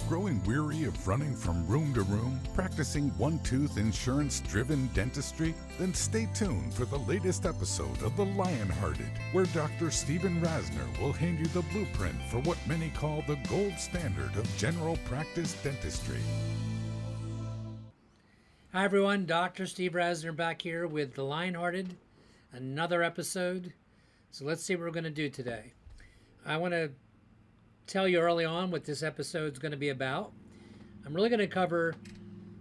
Growing weary of running from room to room, practicing one-tooth insurance-driven dentistry? Then stay tuned for the latest episode of the Lionhearted, where Dr. Stephen Rasner will hand you the blueprint for what many call the gold standard of general practice dentistry. Hi everyone, Dr. Steve Rasner back here with the Lionhearted, another episode. So let's see what we're going to do today. I want to tell you early on what this episode is going to be about. I'm really going to cover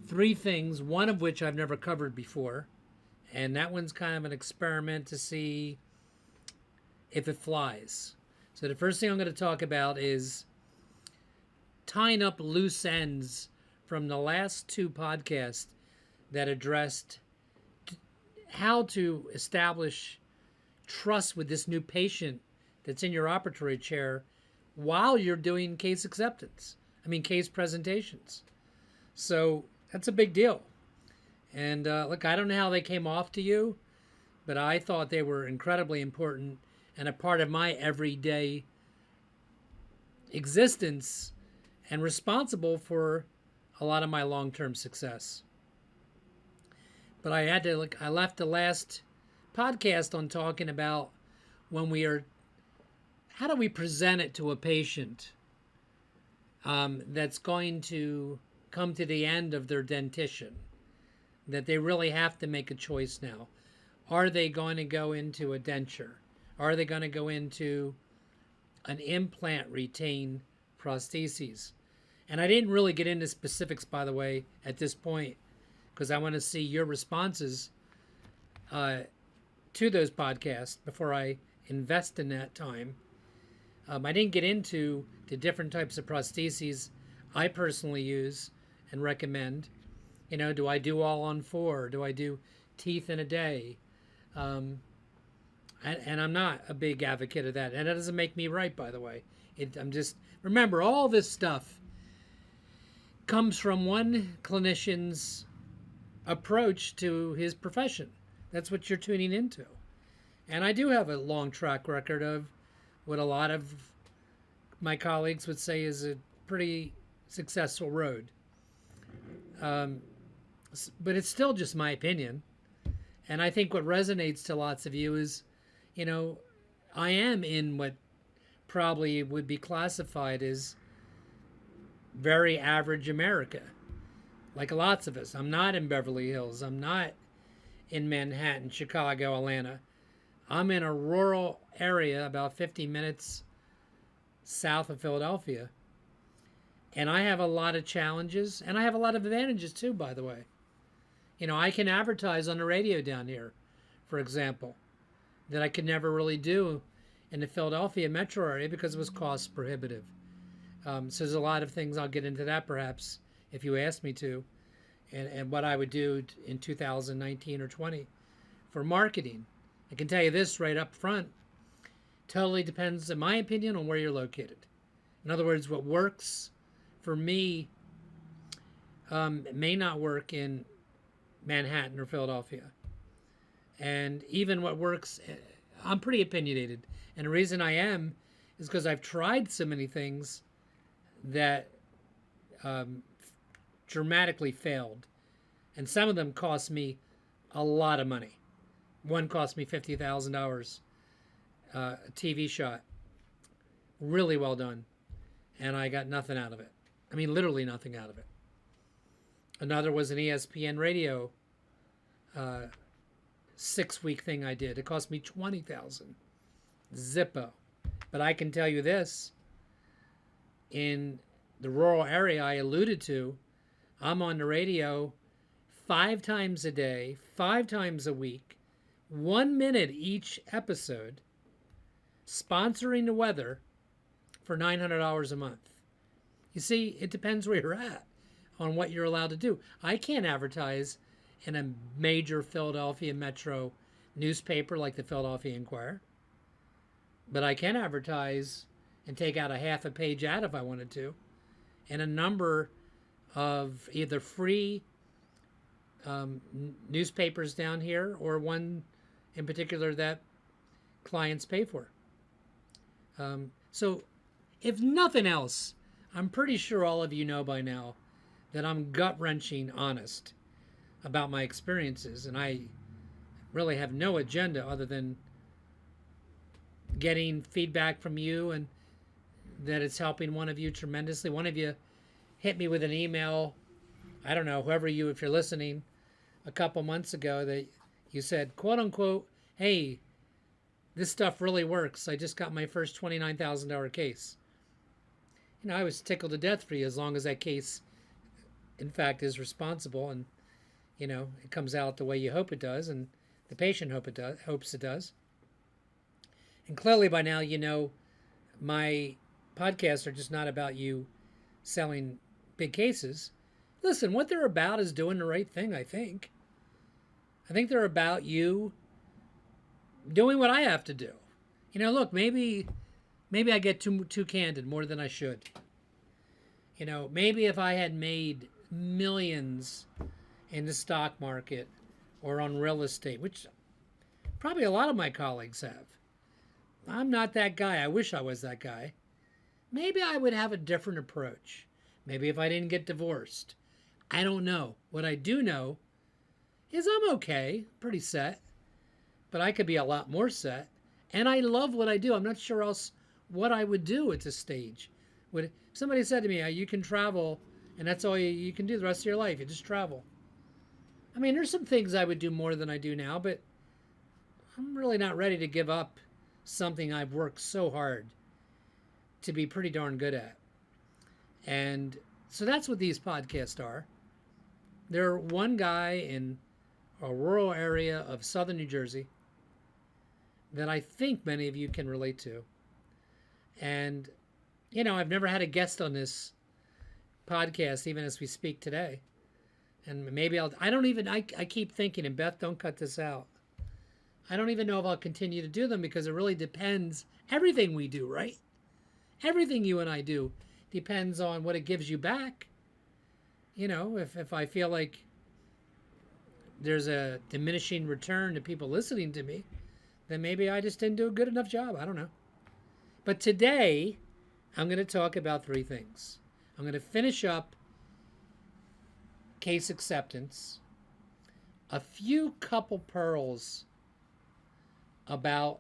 three things, one of which I've never covered before, and that one's kind of an experiment to see if it flies. So the first thing I'm going to talk about is tying up loose ends from the last two podcasts that addressed how to establish trust with this new patient that's in your operatory chair while you're doing case presentations. So that's a big deal. And look, I don't know how they came off to you, but I thought they were incredibly important and a part of my everyday existence and responsible for a lot of my long-term success. But I left the last podcast on talking about how do we present it to a patient that's going to come to the end of their dentition, that they really have to make a choice now. Are they going to go into a denture? Are they going to go into an implant retain prostheses? And I didn't really get into specifics, by the way, at this point, because I want to see your responses to those podcasts before I invest in that time. I didn't get into the different types of prostheses I personally use and recommend. You know, do I do all on four? Do I do teeth in a day? And I'm not a big advocate of that. And that doesn't make me right, by the way. Remember, all this stuff comes from one clinician's approach to his profession. That's what you're tuning into. And I do have a long track record of what a lot of my colleagues would say is a pretty successful road. But it's still just my opinion. And I think what resonates to lots of you is, you know, I am in what probably would be classified as very average America. Like lots of us. I'm not in Beverly Hills. I'm not in Manhattan, Chicago, Atlanta. I'm in a rural area about 50 minutes south of Philadelphia. And I have a lot of challenges, and I have a lot of advantages too, by the way. You know, I can advertise on the radio down here, for example, that I could never really do in the Philadelphia metro area because it was cost prohibitive. So there's a lot of things, I'll get into that perhaps if you ask me to, and what I would do in 2019 or 20 for marketing. I can tell you this right up front, totally depends, in my opinion, on where you're located. In other words, what works for me may not work in Manhattan or Philadelphia. And even what works, I'm pretty opinionated. And the reason I am is because I've tried so many things that dramatically failed. And some of them cost me a lot of money. One cost me $50,000, a TV shot. Really well done. And I got nothing out of it. I mean, literally nothing out of it. Another was an ESPN radio 6-week thing I did. It cost me $20,000. Zippo. But I can tell you this. In the rural area I alluded to, I'm on the radio 5 times a day, 5 times a week, 1 minute each episode, sponsoring the weather for $900 a month. You see, it depends where you're at on what you're allowed to do. I can't advertise in a major Philadelphia metro newspaper like the Philadelphia Inquirer, but I can advertise and take out a half a page ad if I wanted to, and a number of either free newspapers down here or one in particular that clients pay for. So if nothing else, I'm pretty sure all of you know by now that I'm gut-wrenching honest about my experiences, and I really have no agenda other than getting feedback from you, and that it's helping one of you tremendously. One of you hit me with an email, I don't know, whoever you, if you're listening, a couple months ago, that you said, quote unquote, hey, this stuff really works. I just got my first $29,000 case. I was tickled to death for you, as long as that case, in fact, is responsible, and, it comes out the way you hope it does, and the patient hopes it does. And clearly by now, my podcasts are just not about you selling big cases. Listen, what they're about is doing the right thing, I think. I think they're about you doing what I have to do. Look, maybe I get too candid, more than I should. Maybe if I had made millions in the stock market or on real estate, which probably a lot of my colleagues have. I'm not that guy. I wish I was that guy. Maybe I would have a different approach. Maybe if I didn't get divorced. I don't know. What I do know is I'm okay, pretty set, but I could be a lot more set. And I love what I do. I'm not sure else what I would do at this stage. Somebody said to me, you can travel, and that's all you can do the rest of your life. You just travel. I mean, there's some things I would do more than I do now, but I'm really not ready to give up something I've worked so hard to be pretty darn good at. And so that's what these podcasts are. They're one guy in a rural area of southern New Jersey that I think many of you can relate to. And, I've never had a guest on this podcast, even as we speak today. And maybe I keep thinking, and Beth, don't cut this out. I don't even know if I'll continue to do them, because it really depends. Everything we do, right? Everything you and I do depends on what it gives you back. If I feel like there's a diminishing return to people listening to me, then maybe I just didn't do a good enough job. I don't know. But today, I'm going to talk about three things. I'm going to finish up case acceptance, a few couple pearls about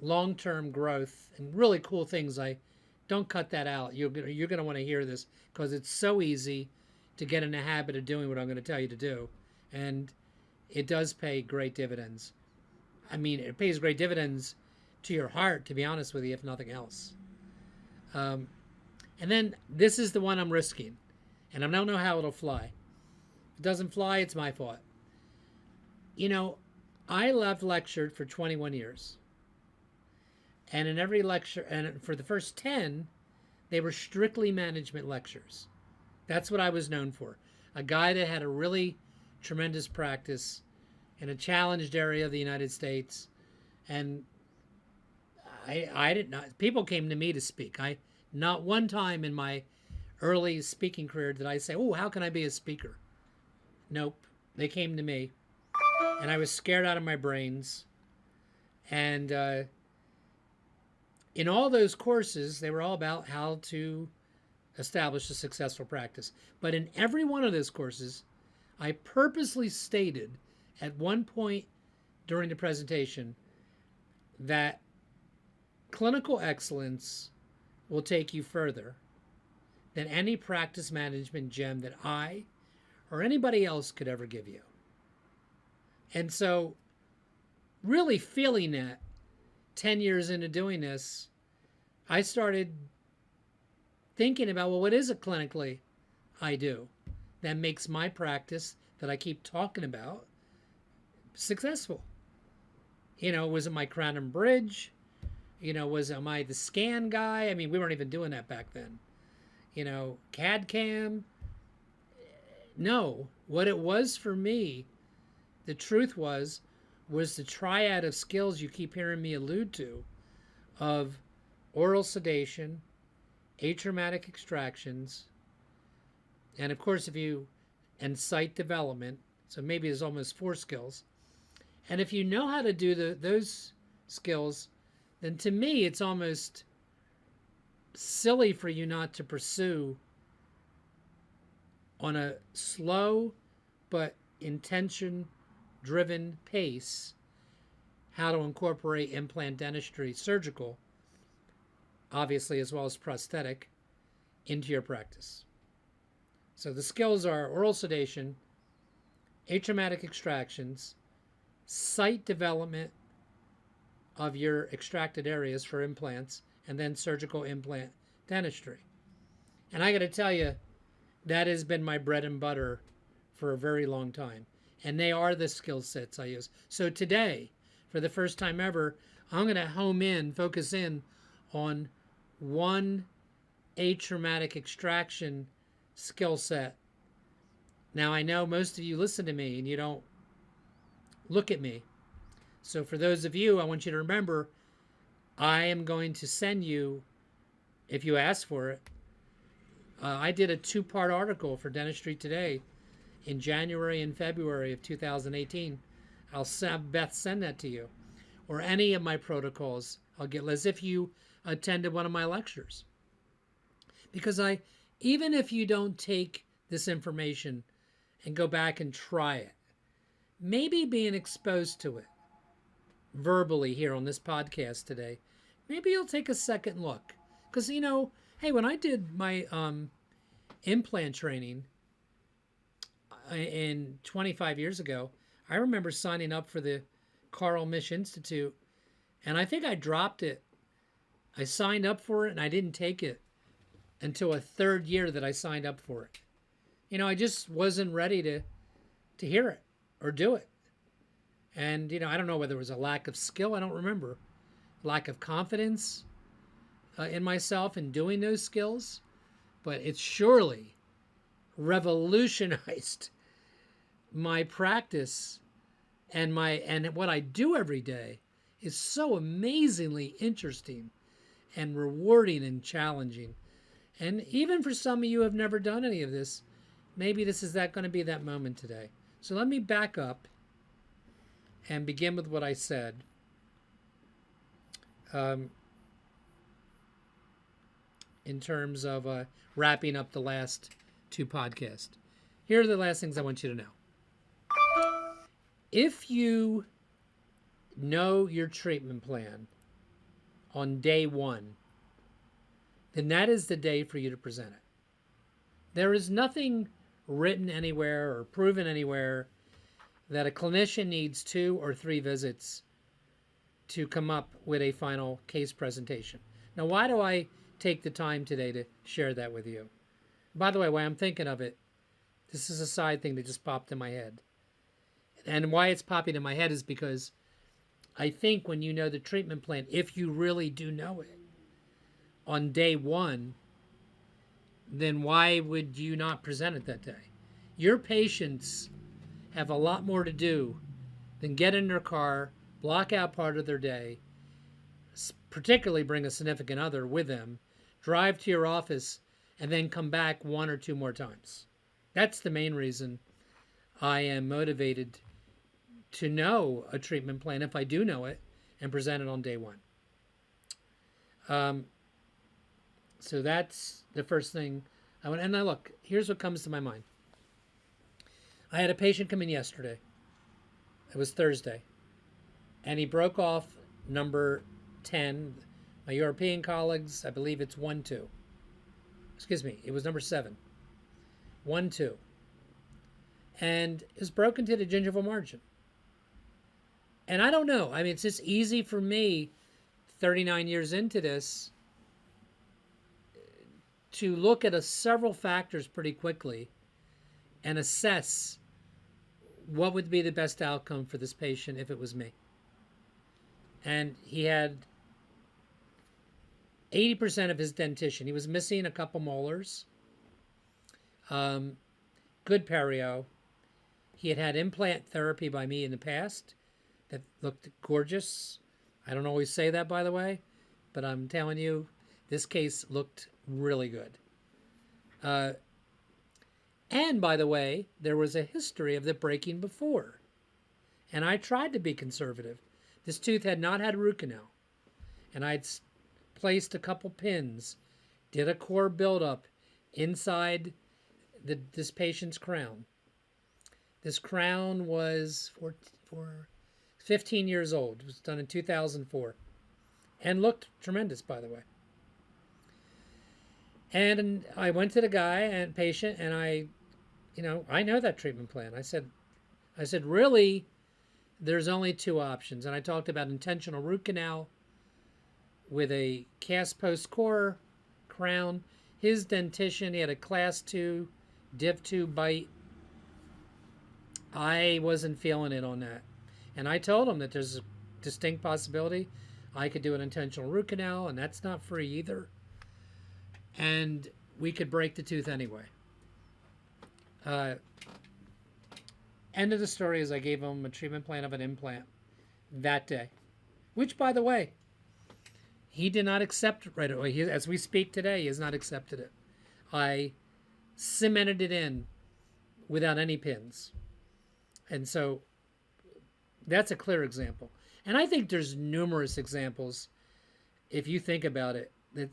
long-term growth, and really cool things. Don't cut that out. You're going to want to hear this, because it's so easy to get in the habit of doing what I'm going to tell you to do. And it does pay great dividends. I mean, it pays great dividends to your heart, to be honest with you, if nothing else. And then this is the one I'm risking. And I don't know how it'll fly. If it doesn't fly, it's my fault. I lectured for 21 years. And in every lecture, and for the first 10, they were strictly management lectures. That's what I was known for. A guy that had a really tremendous practice in a challenged area of the United States. And I did not, people came to me to speak. Not one time in my early speaking career did I say, oh, how can I be a speaker? Nope. They came to me, and I was scared out of my brains. And in all those courses, they were all about how to establish a successful practice. But in every one of those courses, I purposely stated at one point during the presentation that clinical excellence will take you further than any practice management gem that I or anybody else could ever give you. And so, really feeling that 10 years into doing this, I started thinking about, well, what is it clinically I do that makes my practice that I keep talking about successful? Was it my crown and bridge? Am I the scan guy? I mean, we weren't even doing that back then. CAD cam. No, what it was for me, the truth was the triad of skills you keep hearing me allude to, of oral sedation, atraumatic extractions, and of course and site development. So maybe there's almost 4 skills. And if you know how to do those skills, then to me it's almost silly for you not to pursue on a slow but intention driven pace how to incorporate implant dentistry, surgical, obviously, as well as prosthetic, into your practice. So the skills are oral sedation, atraumatic extractions, site development of your extracted areas for implants, and then surgical implant dentistry. And I got to tell you, that has been my bread and butter for a very long time. And they are the skill sets I use. So today, for the first time ever, I'm going to focus in on one atraumatic extraction skill set. Now, I know most of you listen to me and you don't look at me. So for those of you, I want you to remember, I am going to send you, if you ask for it, I did a 2-part article for Dentistry Today in January and February of 2018. I'll have Beth send that to you. Or any of my protocols, I'll get as if you attended one of my lectures. Because even if you don't take this information and go back and try it, maybe being exposed to it verbally here on this podcast today, maybe you'll take a second look. Because, hey, when I did my implant training in 25 years ago, I remember signing up for the Carl Misch Institute, and I think I dropped it. I signed up for it, and I didn't take it until a third year that I signed up for it. I just wasn't ready to hear it or do it. And, I don't know whether it was a lack of skill. I don't remember. Lack of confidence in myself in doing those skills. But it surely revolutionized my practice, and what I do every day is so amazingly interesting and rewarding and challenging. And even for some of you who have never done any of this, maybe this is going to be that moment today. So let me back up and begin with what I said. In terms of wrapping up the last 2 podcasts. Here are the last things I want you to know. If you know your treatment plan on day 1, then that is the day for you to present it. There is nothing written anywhere or proven anywhere that a clinician needs 2 or 3 visits to come up with a final case presentation. Now, why do I take the time today to share that with you? By the way, while I'm thinking of it, this is a side thing that just popped in my head. And why it's popping in my head is because I think when you know the treatment plan, if you really do know it, on day 1, then why would you not present it that day? Your patients have a lot more to do than get in their car, block out part of their day, particularly bring a significant other with them, drive to your office, and then come back 1 or 2 more times. That's the main reason I am motivated to know a treatment plan, if I do know it, and present it on day 1. So that's the first thing I want. And now look, here's what comes to my mind. I had a patient come in yesterday. It was Thursday. And he broke off number 10. My European colleagues, I believe it's 1-2. Excuse me, it was number 7. 1-2. And it was broken to the gingival margin. And I don't know. I mean, it's just easy for me, 39 years into this, to look at several factors pretty quickly and assess what would be the best outcome for this patient if it was me. And he had 80% of his dentition. He was missing a couple molars. Good perio. He had had implant therapy by me in the past that looked gorgeous. I don't always say that, by the way, but I'm telling you, this case looked really good. And by the way, there was a history of the breaking before. And I tried to be conservative. This tooth had not had a root canal. And I'd placed a couple pins did a core buildup inside this patient's crown. This crown was 15 years old. It was done in 2004 and looked tremendous, by the way. And I went to the guy and patient, and I know that treatment plan. I said, really, there's only two options. And I talked about intentional root canal with a cast post core crown. His dentition, he had a class 2 div 2 bite. I wasn't feeling it on that. And I told him that there's a distinct possibility I could do an intentional root canal, and that's not free either. And we could break the tooth anyway. End of the story is I gave him a treatment plan of an implant that day, which, by the way, he did not accept right away. As we speak today, he has not accepted it. I cemented it in without any pins. And so that's a clear example. And I think there's numerous examples, if you think about it, that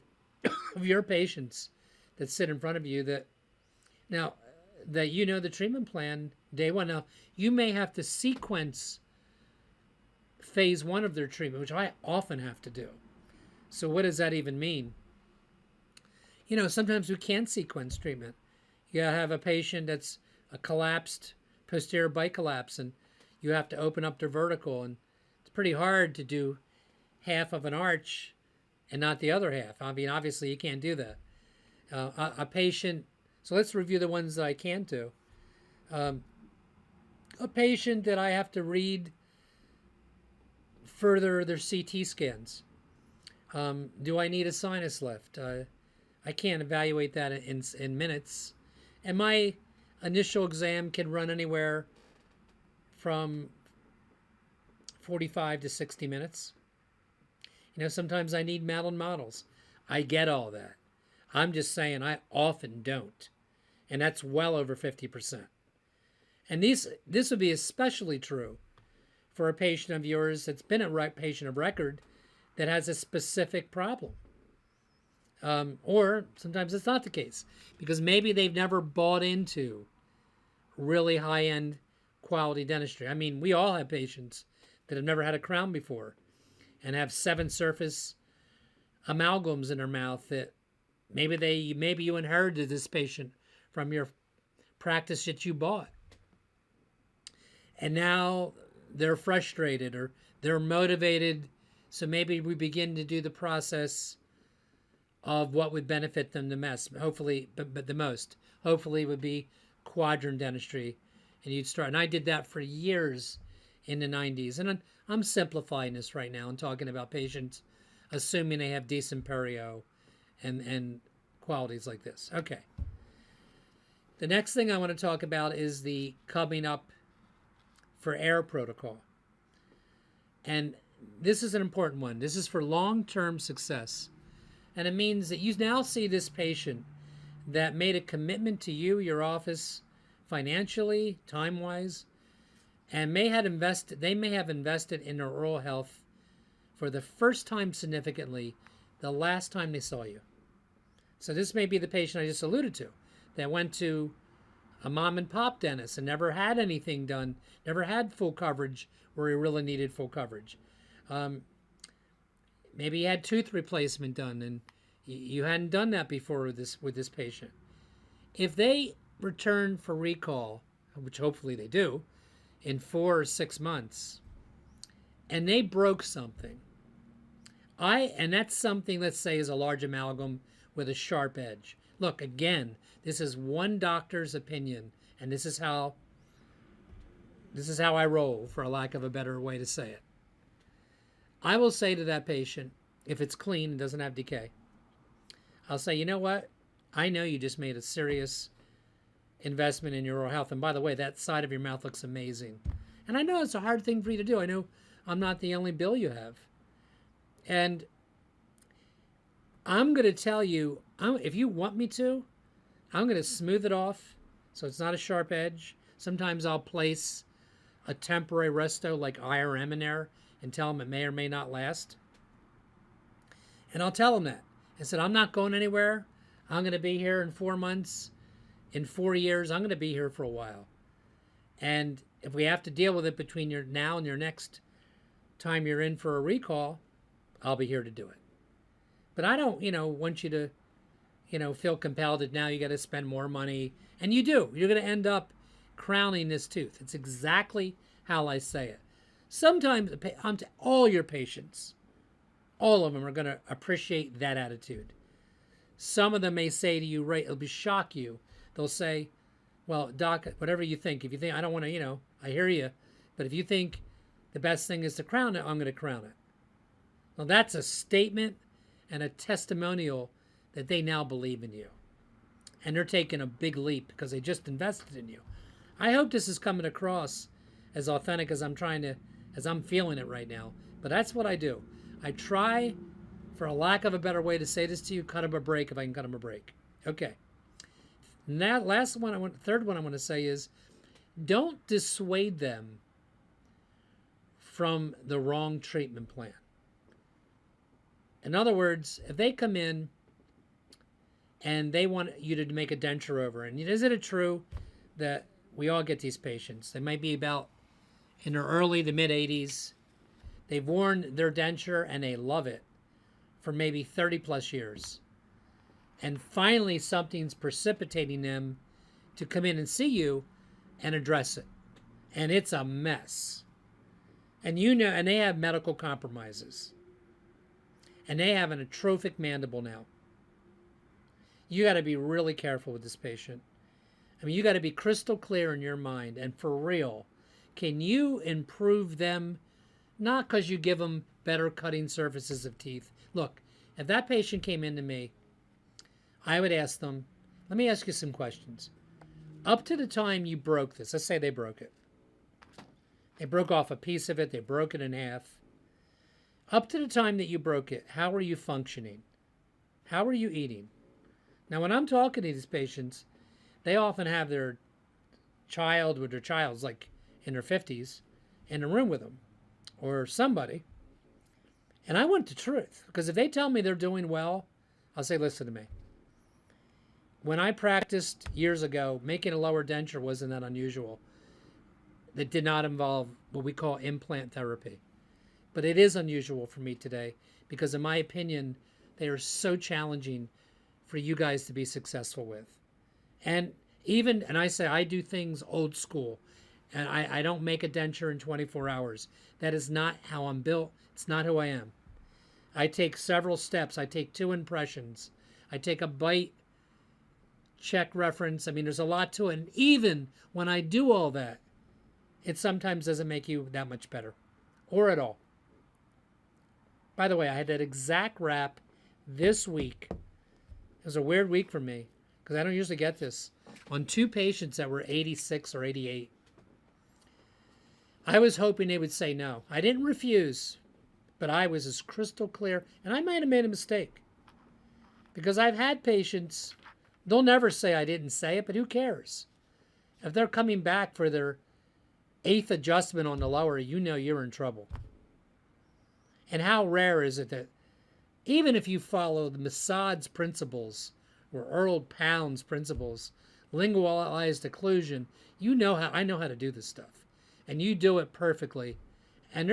of your patients that sit in front of you that the treatment plan day one. Now, you may have to sequence phase 1 of their treatment, which I often have to do. So what does that even mean? Sometimes we can't sequence treatment. You have a patient that's a collapsed posterior bite collapse, and you have to open up their vertical, and it's pretty hard to do half of an arch and not the other half. I mean, obviously you can't do that. A patient, so let's review the ones that I can do. A patient that I have to read further their CT scans. Do I need a sinus lift? I can't evaluate that in minutes. And my initial exam can run anywhere from 45 to 60 minutes. Sometimes I need modeled models. I get all that. I'm just saying I often don't. And that's well over 50%. And this would be especially true for a patient of yours that's been a patient of record that has a specific problem. Or sometimes it's not the case because maybe they've never bought into really high-end quality dentistry. I mean, we all have patients that have never had a crown before and have 7 surface amalgams in their mouth that maybe you inherited this patient from your practice that you bought. And now they're frustrated or they're motivated. So maybe we begin to do the process of what would benefit them the most. Hopefully, but the most. Hopefully would be quadrant dentistry. And you'd start. And I did that for years in the 90s. And I'm simplifying this right now and talking about patients assuming they have decent perio and qualities like this. Okay. The next thing I want to talk about is the coming up for air protocol. And this is an important one. This is for long-term success. And it means that you now see this patient that made a commitment to you, your office, financially, time-wise, and they may have invested in their oral health for the first time significantly the last time they saw you. So this may be the patient I just alluded to that went to a mom and pop dentist and never had anything done, never had full coverage where he really needed full coverage. Maybe he had tooth replacement done and you hadn't done that before with this patient. If they return for recall, which hopefully they do, in 4 or 6 months, and they broke something, and that's something, let's say, is a large amalgam with a sharp edge. Look, again, this is one doctor's opinion, and this is how I roll, for a lack of a better way to say it. I will say to that patient, if it's clean and doesn't have decay, I'll say, you know what? I know you just made a serious investment in your oral health. And by the way, that side of your mouth looks amazing. And I know it's a hard thing for you to do. I know I'm not the only bill you have. And I'm going to tell you, if you want me to, I'm going to smooth it off so it's not a sharp edge. Sometimes I'll place a temporary resto like IRM in there and tell them it may or may not last. And I'll tell them that. I said, I'm not going anywhere. I'm going to be here in 4 months. In 4 years, I'm going to be here for a while. And if we have to deal with it between your now and your next time you're in for a recall, I'll be here to do it. But I don't, want you to, feel compelled that now you got to spend more money. And you do. You're going to end up crowning this tooth. It's exactly how I say it. Sometimes all your patients, all of them are going to appreciate that attitude. Some of them may say to you, right, it'll shock you. They'll say, well, doc, whatever you think. If you think, I don't want to, I hear you. But if you think the best thing is to crown it, I'm going to crown it. Well, that's a statement and a testimonial that they now believe in you. And they're taking a big leap because they just invested in you. I hope this is coming across as authentic as I'm feeling it right now. But that's what I do. I try, for a lack of a better way to say this to you, cut them a break if I can cut them a break. Okay. Now, third one I want to say is, don't dissuade them from the wrong treatment plan. In other words, if they come in and they want you to make a denture over, and isn't it true that we all get these patients? They might be about in their early to mid 80s. They've worn their denture and they love it for maybe 30 plus years. And finally something's precipitating them to come in and see you and address it. And it's a mess. And and they have medical compromises. And they have an atrophic mandible now. You got to be really careful with this patient. I mean, you got to be crystal clear in your mind. And for real, can you improve them? Not because you give them better cutting surfaces of teeth. Look, if that patient came into me, I would ask them, let me ask you some questions. Up to the time you broke this, let's say they broke it. They broke off a piece of it. They broke it in half. Up to the time that you broke it, how were you functioning? How were you eating? Now, when I'm talking to these patients, they often have their child with their child's like in their 50s in the room with them or somebody. And I want the truth, because if they tell me they're doing well, I'll say, listen to me. When I practiced years ago, making a lower denture wasn't that unusual. It did not involve what we call implant therapy. But it is unusual for me today because, in my opinion, they are so challenging for you guys to be successful with. And I say I do things old school, and I don't make a denture in 24 hours. That is not how I'm built. It's not who I am. I take several steps. I take 2 impressions. I take a bite, check reference. I mean, there's a lot to it. And even when I do all that, it sometimes doesn't make you that much better or at all. By the way, I had that exact wrap this week. It was a weird week for me because I don't usually get this. On 2 patients that were 86 or 88. I was hoping they would say no. I didn't refuse, but I was as crystal clear, and I might have made a mistake. Because I've had patients, they'll never say I didn't say it, but who cares? If they're coming back for their 8th adjustment on the lower, you're in trouble. And how rare is it that even if you follow the Massad's principles or Earl Pound's principles, lingualized occlusion, I know how to do this stuff. And you do it perfectly. And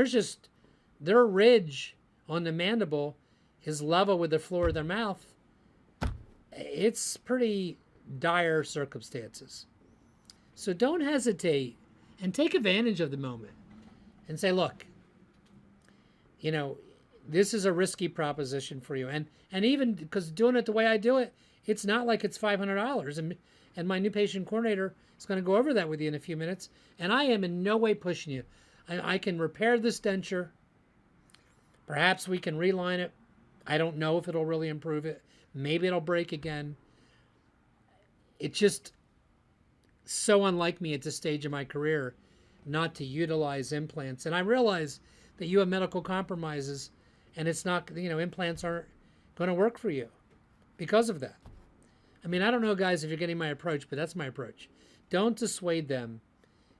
their ridge on the mandible is level with the floor of their mouth. It's pretty dire circumstances. So don't hesitate and take advantage of the moment and say, look, this is a risky proposition for you. And even because doing it the way I do it, it's not like it's $500. And my new patient coordinator is going to go over that with you in a few minutes. And I am in no way pushing you. I can repair this denture. Perhaps we can reline it. I don't know if it'll really improve it. Maybe it'll break again. It's just so unlike me at this stage of my career not to utilize implants. And I realize that you have medical compromises, and it's not, implants aren't going to work for you because of that. I mean, I don't know, guys, if you're getting my approach, but that's my approach. Don't dissuade them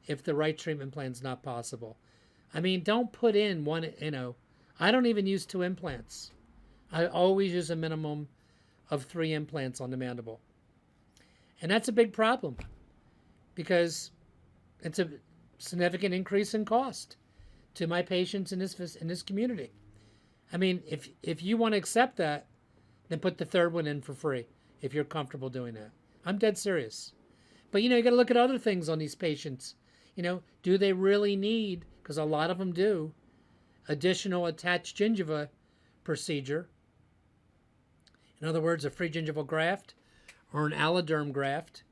if the right treatment plan is not possible. I mean, don't put in one, I don't even use 2 implants. I always use a minimum of 3 implants on the mandible. And that's a big problem because it's a significant increase in cost to my patients in this community. I mean, if you want to accept that, then put the third one in for free if you're comfortable doing that. I'm dead serious. But you got to look at other things on these patients. Do they really need, because a lot of them do, additional attached gingiva procedure? In other words, a free gingival graft or an alloderm graft.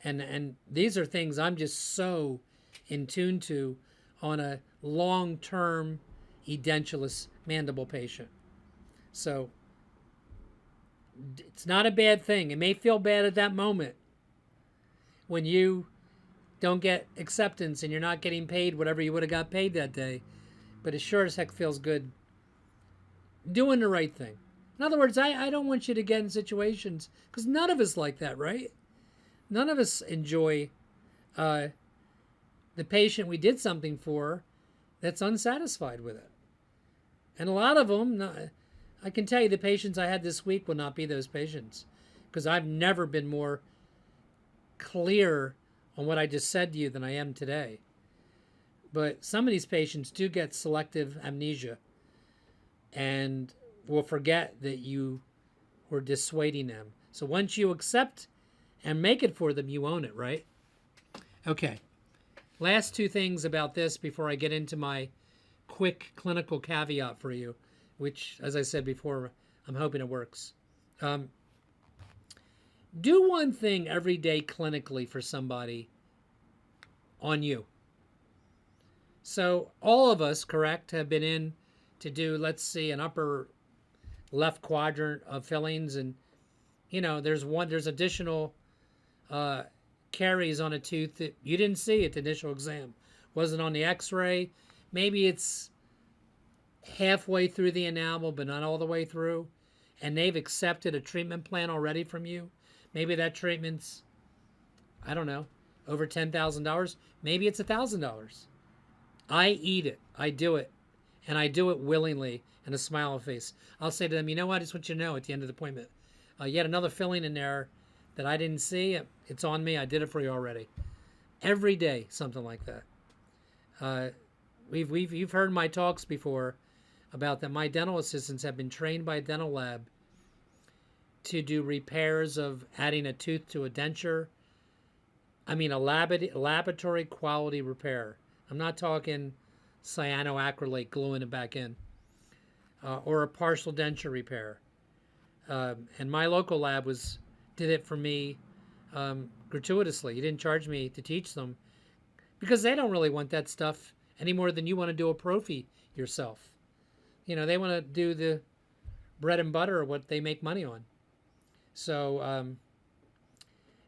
And these are things I'm just so in tune to on a long-term edentulous mandible patient. So it's not a bad thing. It may feel bad at that moment when you don't get acceptance and you're not getting paid whatever you would have got paid that day, but it sure as heck feels good doing the right thing. In other words, I don't want you to get in situations, because none of us like that, right? None of us enjoy the patient we did something for that's unsatisfied with it. And a lot of them, I can tell you the patients I had this week will not be those patients, because I've never been more clear on what I just said to you than I am today. But some of these patients do get selective amnesia and will forget that you were dissuading them. So once you accept and make it for them, you own it, right? Okay. Last 2 things about this before I get into my quick clinical caveat for you, which, as I said before, I'm hoping it works. Do one thing every day clinically for somebody on you. So all of us, correct, have been in to do, let's see, an upper left quadrant of fillings, and there's additional caries on a tooth that you didn't see at the initial exam. Wasn't on the x-ray. Maybe it's halfway through the enamel but not all the way through, and they've accepted a treatment plan already from you. Maybe that treatment's, I don't know, over $10,000. Maybe it's $1,000. I eat it. I do it. And I do it willingly and a smile on my face. I'll say to them, you know what? I just want you to know at the end of the appointment, you had another filling in there that I didn't see. It's on me. I did it for you already. Every day, something like that. You've heard my talks before about that. My dental assistants have been trained by a dental lab to do repairs of adding a tooth to a denture. I mean, a laboratory quality repair. I'm not talking cyanoacrylate gluing it back in, or a partial denture repair. And my local lab did it for me gratuitously. You didn't charge me to teach them, because they don't really want that stuff any more than you want to do a prophy yourself. They want to do the bread and butter or what they make money on. So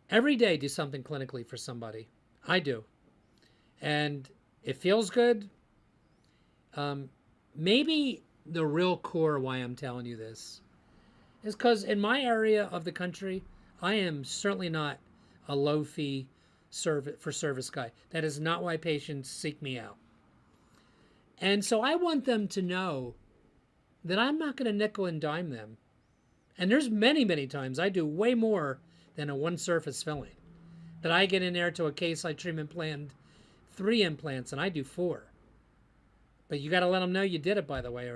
every day do something clinically for somebody. I do. And it feels good. Maybe the real core why I'm telling you this is because in my area of the country, I am certainly not a low fee service guy. That is not why patients seek me out. And so I want them to know that I'm not going to nickel and dime them. And there's many, many times I do way more than a one surface filling. That I get in there to a case I treatment planned 3 implants and I do 4. But you got to let them know you did it, by the way.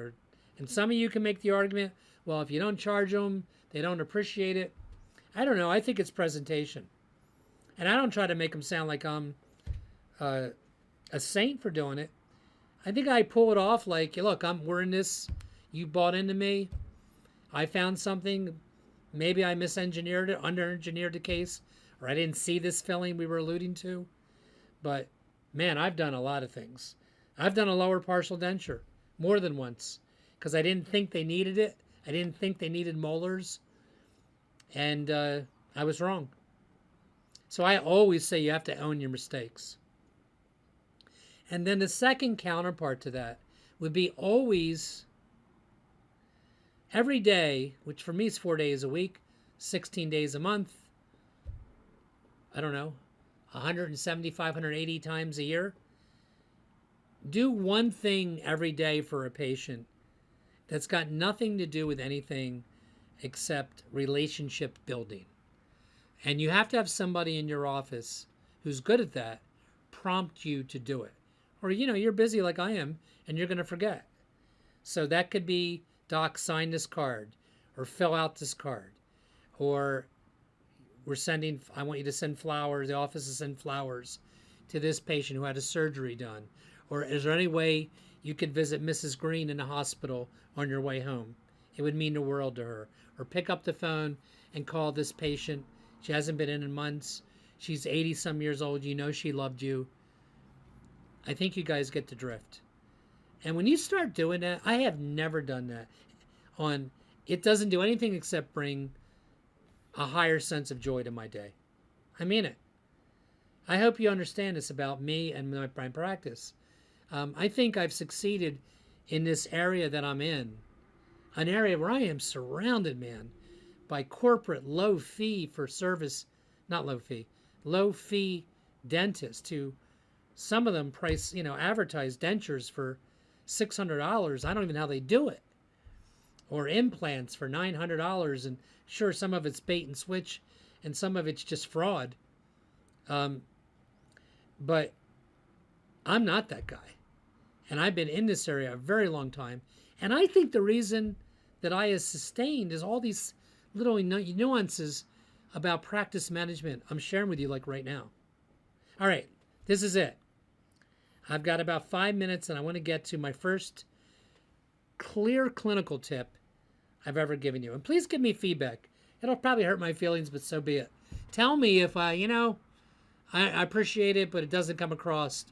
And some of you can make the argument, well, if you don't charge them, they don't appreciate it. I don't know. I think it's presentation. And I don't try to make them sound like I'm a saint for doing it. I think I pull it off like, look, we're in this. You bought into me. I found something. Maybe I misengineered it, under-engineered the case, or I didn't see this filling we were alluding to. But, man, I've done a lot of things. I've done a lower partial denture more than once because I didn't think they needed it. I didn't think they needed molars. And I was wrong. So I always say you have to own your mistakes. And then the second counterpart to that would be always, every day, which for me is 4 days a week, 16 days a month, I don't know, 175, 180 times a year. Do one thing every day for a patient that's got nothing to do with anything except relationship building. And you have to have somebody in your office who's good at that prompt you to do it. Or, you're busy like I am and you're going to forget. So that could be, Doc, sign this card or fill out this card. Or I want you to send flowers, the office to send flowers to this patient who had a surgery done. Or is there any way you could visit Mrs. Green in the hospital on your way home? It would mean the world to her. Or pick up the phone and call this patient. She hasn't been in months. She's 80 some years old. You know she loved you. I think you guys get the drift. And when you start doing that, I have never done that. It doesn't do anything except bring a higher sense of joy to my day. I mean it. I hope you understand this about me and my practice. I think I've succeeded in this area that I'm in, an area where I am surrounded, man, by corporate low fee dentists who, some of them advertise dentures for $600. I don't even know how they do it. Or implants for $900. And sure, some of it's bait and switch and some of it's just fraud. But I'm not that guy. And I've been in this area a very long time. And I think the reason that I have sustained is all these little nuances about practice management I'm sharing with you like right now. All right, this is it. I've got about 5 minutes and I want to get to my first clear clinical tip I've ever given you. And please give me feedback. It'll probably hurt my feelings, but so be it. Tell me if I appreciate it, but it doesn't come across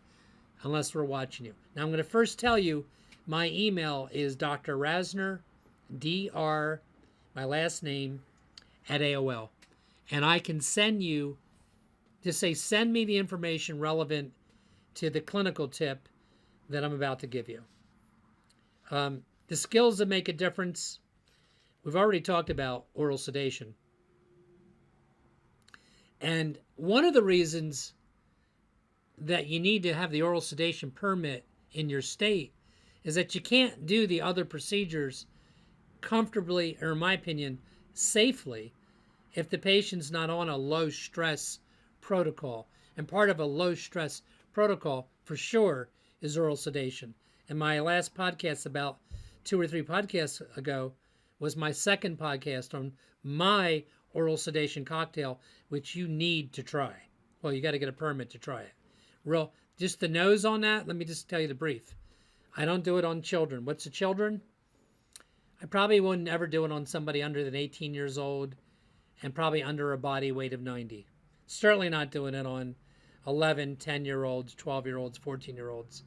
unless we're watching you. Now I'm going to first tell you my email is DrRasner, DR, my last name, at AOL. And I can send you, just say, send me the information relevant to the clinical tip that I'm about to give you. The skills that make a difference. We've already talked about oral sedation. And one of the reasons that you need to have the oral sedation permit in your state is that you can't do the other procedures comfortably, or in my opinion, safely, if the patient's not on a low stress protocol. And part of a low stress protocol, for sure, is oral sedation. And my last podcast, about 2 or 3 podcasts ago, was my second podcast on my oral sedation cocktail, which you need to try. Well, you got to get a permit to try it. Just the nose on that, let me just tell you the brief. I don't do it on children. What's the children? I probably wouldn't ever do it on somebody under than 18 years old and probably under a body weight of 90. Certainly not doing it on 11, 10-year-olds, 12-year-olds, 14-year-olds.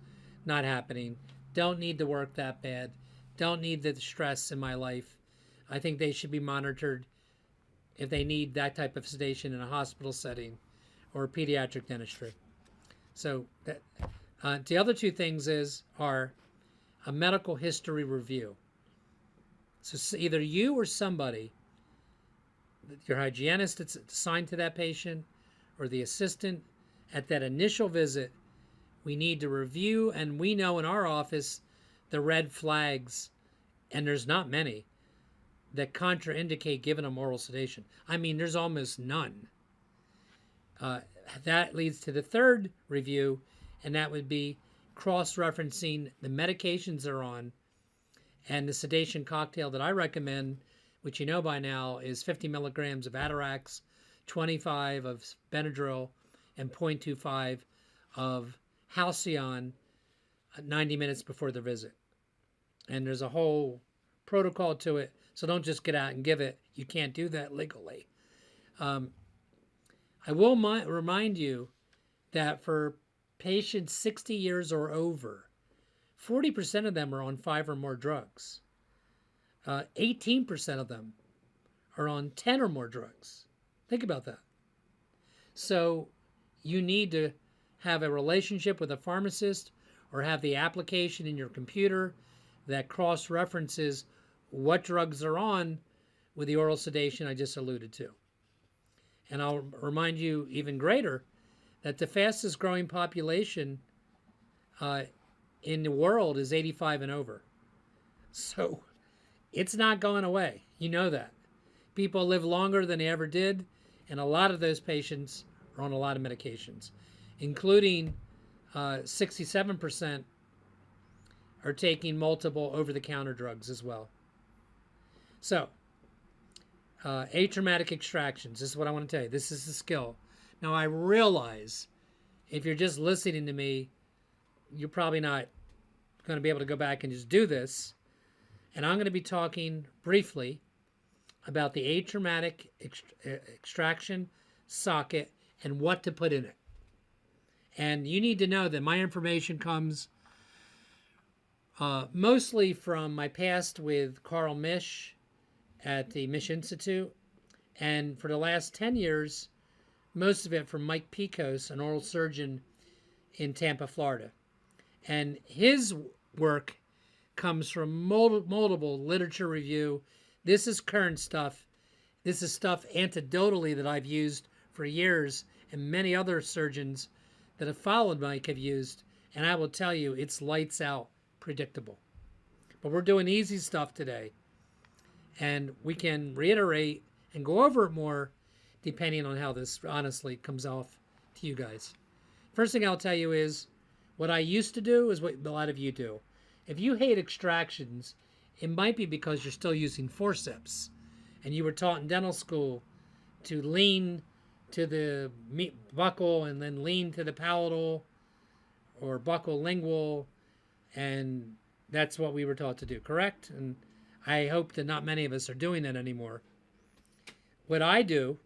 Not happening. Don't need to work that bad. Don't need the stress in my life. I think they should be monitored if they need that type of sedation in a hospital setting or pediatric dentistry. So the other 2 things are a medical history review. So either you or somebody, your hygienist that's assigned to that patient or the assistant at that initial visit, we need to review, and we know in our office the red flags, and there's not many, that contraindicate giving them oral sedation. I mean, there's almost none. That leads to the third review, and that would be cross-referencing the medications they're on and the sedation cocktail that I recommend, which you know by now is 50 milligrams of Atarax, 25 of Benadryl, and 0.25 of Halcyon 90 minutes before the visit. And there's a whole protocol to it, so don't just get out and give it. You can't do that legally. I will remind you that for patients 60 years or over, 40% of them are on 5 or more drugs. 18% of them are on 10 or more drugs. Think about that. So you need to have a relationship with a pharmacist or have the application in your computer that cross-references what drugs are on with the oral sedation I just alluded to. And I'll remind you even greater that the fastest growing population in the world is 85 and over. So It's not going away. You know that. People live longer than they ever did, and a lot of those patients are on a lot of medications, including 67% are taking multiple over-the-counter drugs as well. So, atraumatic extractions. This is what I want to tell you. This is the skill. Now, I realize if you're just listening to me, you're probably not going to be able to go back and just do this. And I'm going to be talking briefly about the atraumatic extraction socket and what to put in it. And you need to know that my information comes mostly from my past with Carl Misch at the Misch Institute. And for the last 10 years, most of it from Mike Picos, an oral surgeon in Tampa, Florida. And his work comes from multiple literature review. This is current stuff. This is stuff anecdotally that I've used for years, and many other surgeons that have followed Mike have used. And I will tell you, it's lights out predictable. But we're doing easy stuff today. And we can reiterate and go over it more depending on how this honestly comes off to you guys. First thing I'll tell you is what I used to do is what a lot of you do. If you hate extractions, it might be because you're still using forceps and you were taught in dental school to lean to the buccal and then lean to the palatal or buccal lingual, and that's what we were taught to do, correct? And I hope that not many of us are doing that anymore. What I do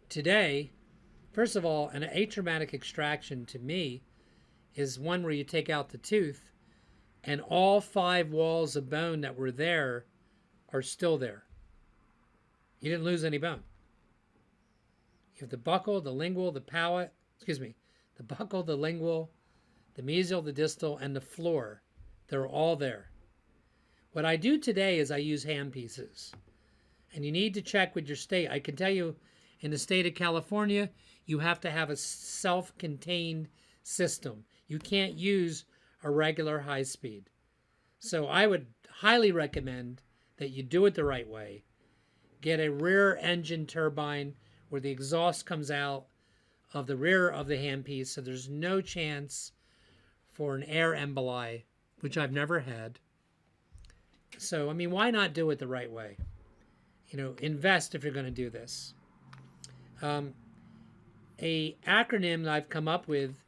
today, first of all, an atraumatic extraction to me is one where you take out the tooth and all 5 walls of bone that were there are still there. You didn't lose any bone. You have the buccal, the lingual, the palate, the buccal, the lingual, the mesial, the distal, and the floor. They're all there. What I do today is I use hand pieces. And you need to check with your state. I can tell you, in the state of California, you have to have a self-contained system. You can't use a regular high speed. So I would highly recommend that you do it the right way. Get a rear engine turbine where the exhaust comes out of the rear of the handpiece, so there's no chance for an air emboli, which I've never had. So, I mean, why not do it the right way? Invest if you're going to do this. A acronym that I've come up with,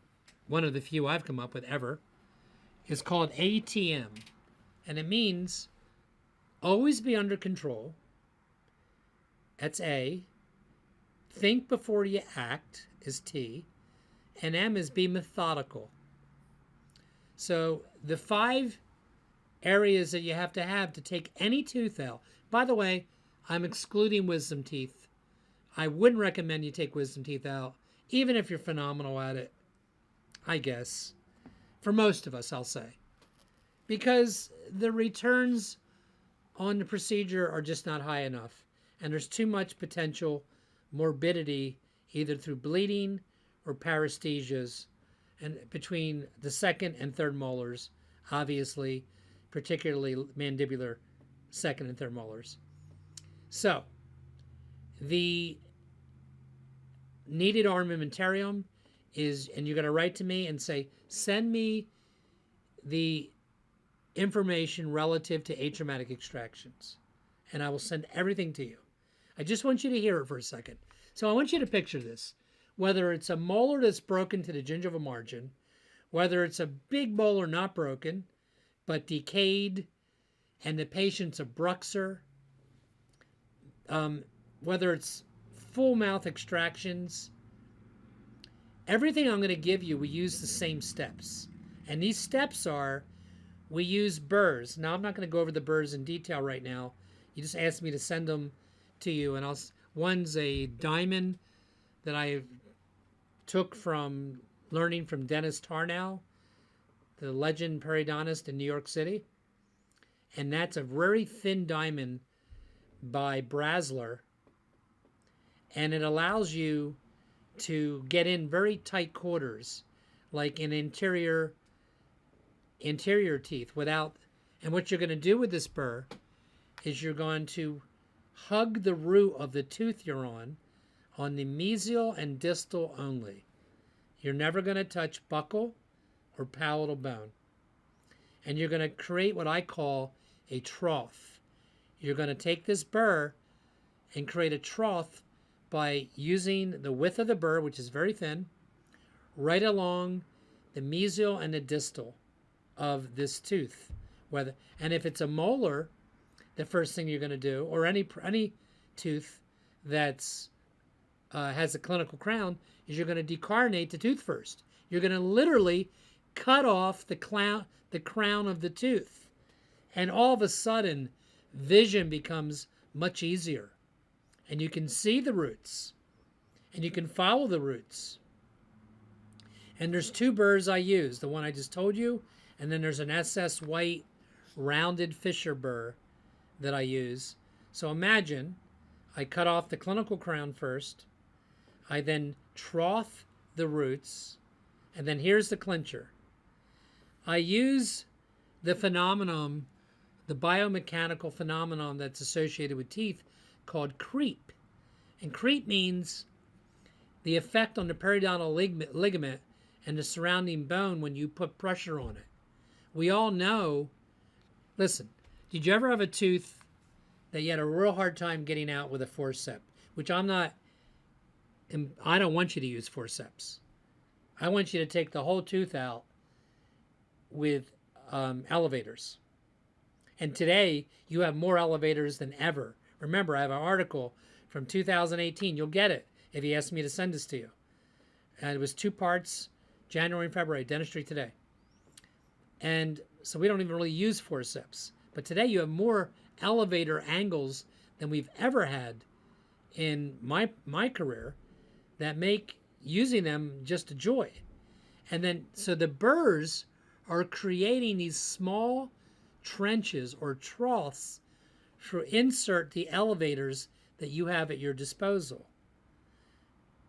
one of the few I've come up with ever, is called ATM. And it means always be under control. That's A. Think before you act is T. And M is be methodical. So the 5 areas that you have to take any tooth out. By the way, I'm excluding wisdom teeth. I wouldn't recommend you take wisdom teeth out, even if you're phenomenal at it, I guess. For most of us, I'll say. Because the returns on the procedure are just not high enough. And there's too much potential morbidity, either through bleeding or paresthesias, and between the second and third molars, obviously, particularly mandibular second and third molars. So, the needed armamentarium is, and you're going to write to me and say, send me the information relative to atraumatic extractions, and I will send everything to you. I just want you to hear it for a second. So I want you to picture this. Whether it's a molar that's broken to the gingival margin, whether it's a big molar not broken, but decayed, and the patient's a bruxer, whether it's full mouth extractions, everything I'm going to give you, we use the same steps. And these steps are, we use Burs. Now, I'm not going to go over the Burs in detail right now. You just asked me to send them to you. And one's a diamond that I took from learning from Dennis Tarnow, the legend periodontist in New York City. And that's a very thin diamond by Rasner. And it allows you to get in very tight quarters, like in interior teeth, without And what you're going to do with this burr is you're going to hug the root of the tooth you're on the mesial and distal only. You're never going to touch buccal or palatal bone. And you're going to create what I call a trough. You're going to take this burr and create a trough by using the width of the burr, which is very thin, right along the mesial and the distal of this tooth. And if it's a molar, the first thing you're going to do, or any tooth that's has a clinical crown, is you're going to decarnate the tooth first. You're going to literally cut off the crown of the tooth, and all of a sudden, vision becomes much easier, and you can see the roots, and you can follow the roots. And there's two burrs I use, the one I just told you, and then there's an SS White rounded Fisher burr that I use. So imagine I cut off the clinical crown first, I then trough the roots, and then here's the clincher. I use the phenomenon, the biomechanical phenomenon that's associated with teeth called creep. And creep means the effect on the periodontal ligament and the surrounding bone when you put pressure on it. We all know, listen, did you ever have a tooth that you had a real hard time getting out with a forceps? Which I don't want you to use forceps. I want you to take the whole tooth out with elevators. And today, you have more elevators than ever. Remember, I have an article from 2018. You'll get it if you ask me to send this to you. And it was 2 parts, January and February, Dentistry Today. And so we don't even really use forceps. But today you have more elevator angles than we've ever had in my career that make using them just a joy. And then, so the burrs are creating these small trenches or troughs to insert the elevators that you have at your disposal.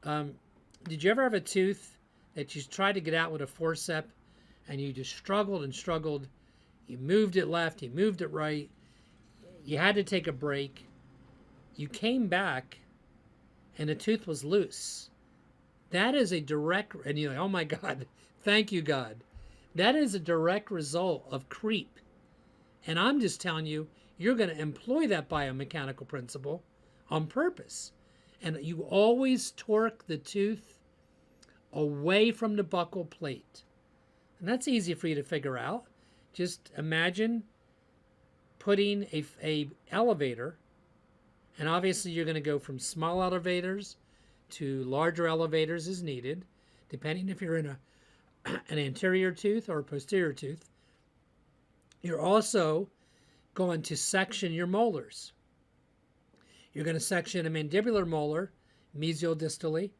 Did you ever have a tooth that you tried to get out with a forceps and you just struggled and struggled? You moved it left, you moved it right, you had to take a break, you came back, and the tooth was loose. That is a direct, and you're like, oh my God, thank you, God. That is a direct result of creep. And I'm just telling you, you're going to employ that biomechanical principle on purpose. And you always torque the tooth away from the buccal plate. And that's easy for you to figure out. Just imagine putting a elevator, and obviously you're going to go from small elevators to larger elevators as needed, depending if you're in an anterior tooth or a posterior tooth. You're also going to section your molars. You're going to section a mandibular molar, mesial-distally,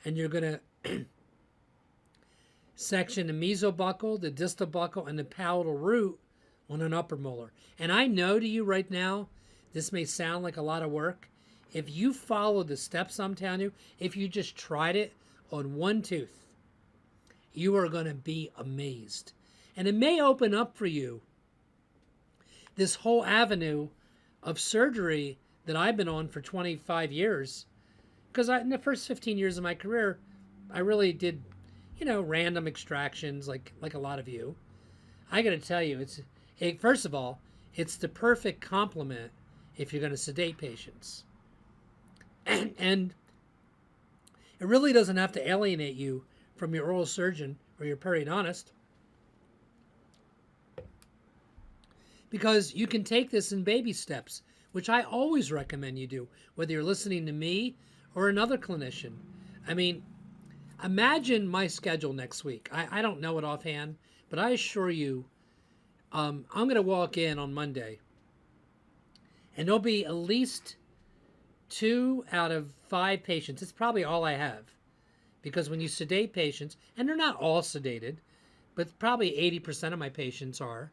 and you're going to section the mesobuccal, the distal buccal, and the palatal root on an upper molar. And I know to you right now, this may sound like a lot of work. If you follow the steps I'm telling you, if you just tried it on one tooth, you are going to be amazed. And it may open up for you this whole avenue of surgery that I've been on for 25 years. Because in the first 15 years of my career, I really did, random extractions like a lot of you. I got to tell you, first of all, it's the perfect complement if you're going to sedate patients. And it really doesn't have to alienate you from your oral surgeon or your periodontist, because you can take this in baby steps, which I always recommend you do, whether you're listening to me or another clinician. I mean, imagine my schedule next week. I don't know it offhand, but I assure you, I'm going to walk in on Monday, and there'll be at least 2 out of 5 patients. It's probably all I have. Because when you sedate patients, and they're not all sedated, but probably 80% of my patients are,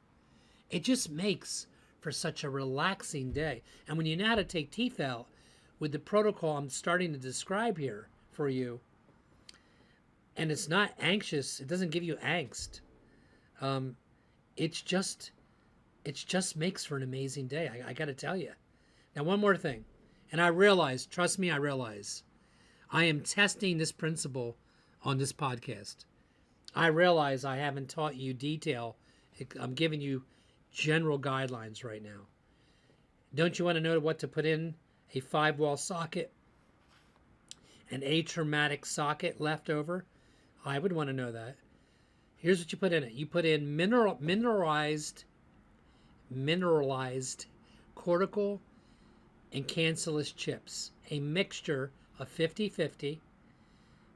it just makes for such a relaxing day. And when you know how to take teeth out with the protocol I'm starting to describe here for you, and it's not anxious, it doesn't give you angst. It's just it just makes for an amazing day. I got to tell you. Now, one more thing. And I realize, trust me, I realize I am testing this principle on this podcast. I realize I haven't taught you detail. I'm giving you general guidelines right now. Don't you want to know what to put in a 5-wall socket, an atraumatic socket left over? I would want to know that. Here's what you put in it. You put in mineralized cortical and cancellous chips, a mixture of 50-50.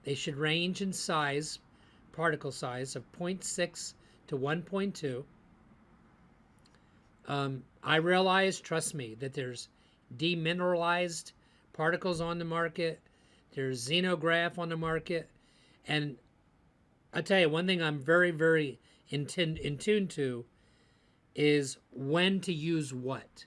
They should range in size, particle size of 0.6 to 1.2. I realize, trust me, that there's demineralized particles on the market. There's xenograph on the market. And I'll tell you, one thing I'm very, very in tune to is when to use what.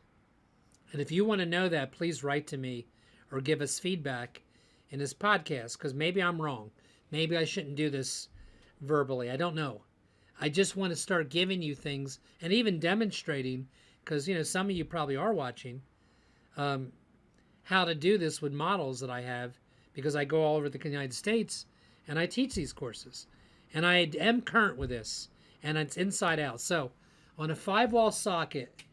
And if you want to know that, please write to me or give us feedback in this podcast, because maybe I'm wrong. Maybe I shouldn't do this verbally. I don't know. I just want to start giving you things and even demonstrating, because some of you probably are watching, how to do this with models that I have, because I go all over the United States and I teach these courses. And I am current with this, and it's inside out. So on a 5-wall socket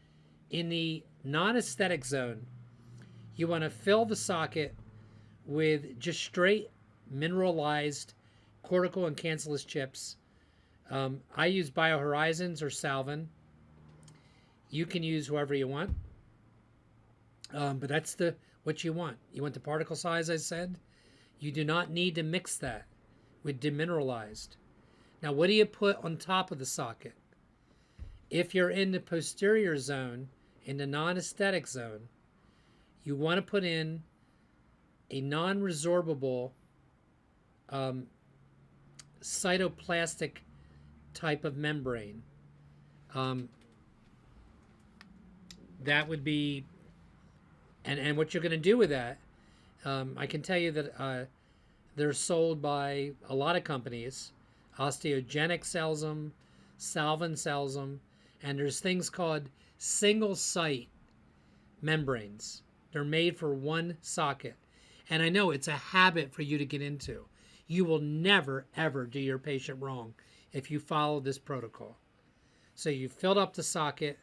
in the non-aesthetic zone, you want to fill the socket with just straight mineralized cortical and cancellous chips. I use BioHorizons or Salvin. You can use whoever you want, but that's what you want. You want the particle size, I said. You do not need to mix that with demineralized. Now, what do you put on top of the socket? If you're in the posterior zone, in the non-aesthetic zone, you want to put in a non-resorbable cytoplastic type of membrane. That would be, and what you're going to do with that, I can tell you that they're sold by a lot of companies. Osteogenic sells them, Salvin sells them, and there's things called single site membranes. They're made for one socket. And I know it's a habit for you to get into. You will never, ever do your patient wrong if you follow this protocol. So you filled up the socket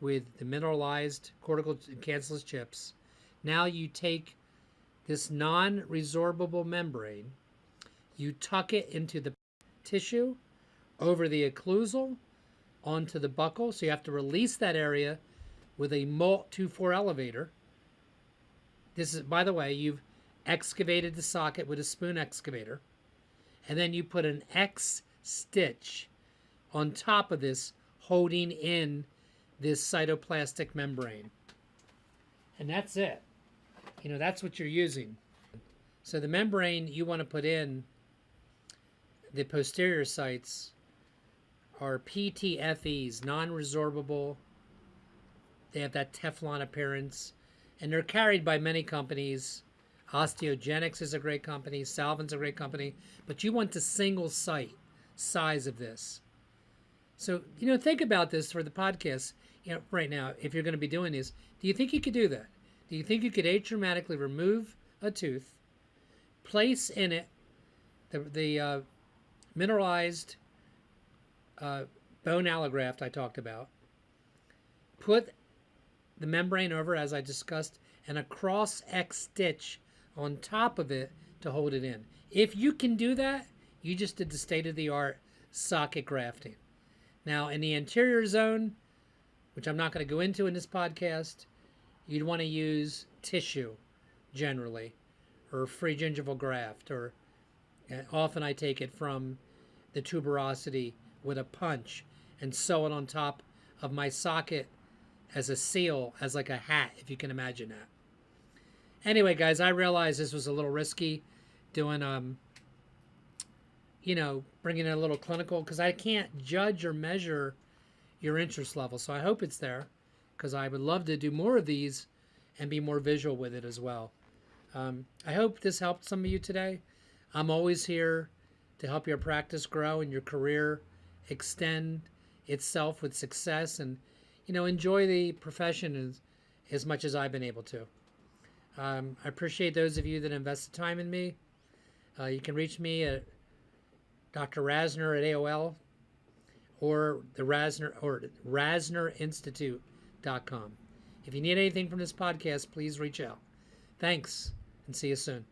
with the mineralized cortical and cancellous chips. Now you take this non-resorbable membrane, you tuck it into the tissue over the occlusal onto the buccal. So you have to release that area with a MOLT 2.4 elevator. This is, by the way, you've excavated the socket with a spoon excavator, and then you put an X stitch on top of this, holding in this cytoplastic membrane. And that's it. That's what you're using. So the membrane you want to put in the posterior sites are PTFEs, non-resorbable. They have that Teflon appearance, and they're carried by many companies. Osteogenics is a great company. Salvin's a great company. But you want the single site size of this. So, think about this for the podcast. Right now, if you're going to be doing this, do you think you could do that? Do you think you could atraumatically remove a tooth, place in it the mineralized bone allograft I talked about, put the membrane over, as I discussed, and a cross X stitch on top of it to hold it in? If you can do that, you just did the state-of-the-art socket grafting. Now, in the anterior zone, which I'm not going to go into in this podcast, you'd want to use tissue generally, or free gingival graft, or often I take it from the tuberosity with a punch and sew it on top of my socket as a seal, as like a hat, if you can imagine that. Anyway, guys, I realized this was a little risky doing, bringing in a little clinical, because I can't judge or measure your interest level. So I hope it's there, because I would love to do more of these and be more visual with it as well. I hope this helped some of you today. I'm always here to help your practice grow and your career extend itself with success. And, enjoy the profession as much as I've been able to. I appreciate those of you that invest the time in me. You can reach me at DrRasner at AOL or the Rasner or RasnerInstitute.com. If you need anything from this podcast, please reach out. Thanks, and see you soon.